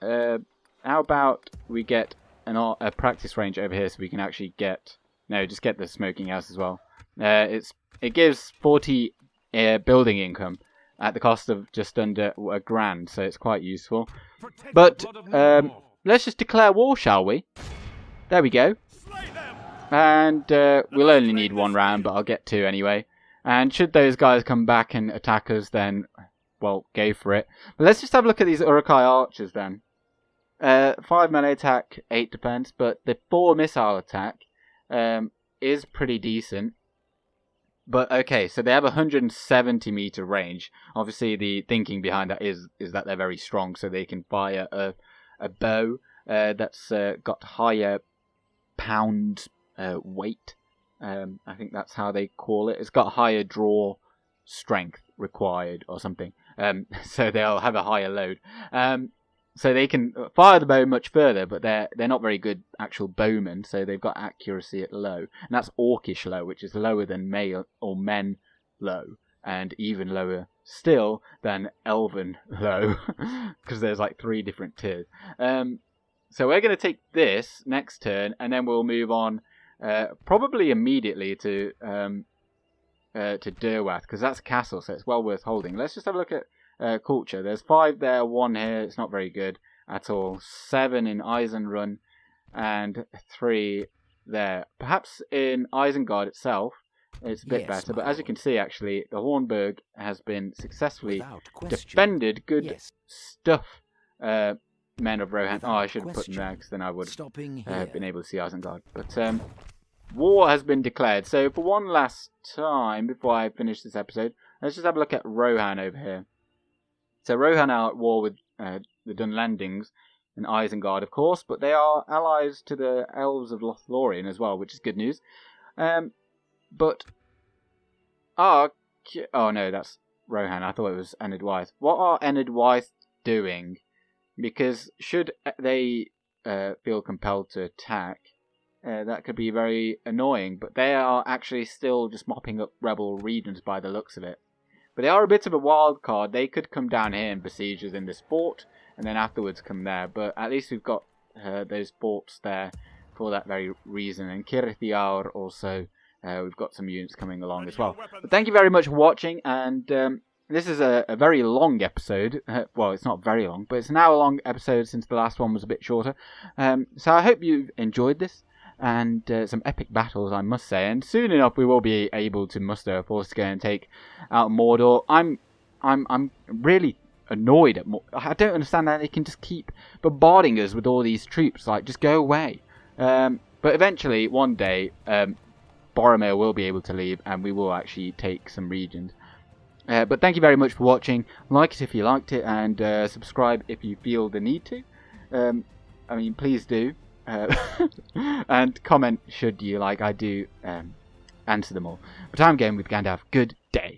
[SPEAKER 1] How about we get a practice range over here so we can actually get... No, just get the smoking house as well. It gives 40 building income, at the cost of just under £1,000, so it's quite useful.
[SPEAKER 2] Protect
[SPEAKER 1] But
[SPEAKER 2] the blood of Mordor.
[SPEAKER 1] let's just declare war, shall we? There we go.
[SPEAKER 2] Slay them!
[SPEAKER 1] And we'll only need 1 round, but I'll get 2 anyway. And should those guys come back and attack us, then, well, go for it. But let's just have a look at these Uruk-hai archers then. 5 melee attack, 8 defense, but the 4 missile attack is pretty decent. But okay, so they have 170 meter range. Obviously, the thinking behind that is that they're very strong, so they can fire a bow that's got higher pound weight. I think that's how they call it. It's got higher draw strength required or something. So they'll have a higher load. So they can fire the bow much further, but they're not very good actual bowmen, so they've got accuracy at low. And that's Orcish low, which is lower than male or men low, and even lower still than Elven low, because there's like 3 different tiers. So we're going to take this next turn, and then we'll move on probably immediately to Derwath, because that's a castle, so it's well worth holding. Let's just have a look at culture. There's 5 there, 1 here. It's not very good at all. 7 in Eisenrun and 3 there. Perhaps in Isengard itself it's a bit better, but as you can see, actually, the Hornburg has been successfully defended. Good stuff, men of Rohan. Oh, I should have put them there, because then I would have been able to see Isengard. But war has been declared. So for one last time, before I finish this episode, let's just have a look at Rohan over here. So Rohan are at war with the Dunlandings and Isengard, of course, but they are allies to the Elves of Lothlorien as well, which is good news. But oh no, that's Rohan. I thought it was Enid Wyeth. What are Enid Wyeth doing? Because should they feel compelled to attack, that could be very annoying. But they are actually still just mopping up rebel regions by the looks of it. But they are a bit of a wild card. They could come down here and besiege us in this fort, and then afterwards come there. But at least we've got those forts there for that very reason. And Kirithiaur also, we've got some units coming along as well. But thank you very much for watching, and this is a very long episode. Well, it's not very long, but it's an hour-long episode since the last one was a bit shorter. So I hope you've enjoyed this. And some epic battles, I must say. And soon enough, we will be able to muster a force to go and take out Mordor. I'm really annoyed at Mordor. I don't understand how they can just keep bombarding us with all these troops. Like, just go away. But eventually, one day, Boromir will be able to leave, and we will actually take some regions. But thank you very much for watching. Like it if you liked it, and subscribe if you feel the need to. I mean, please do. And comment should you like. I do answer them all. But I'm going with Gandalf. Good day.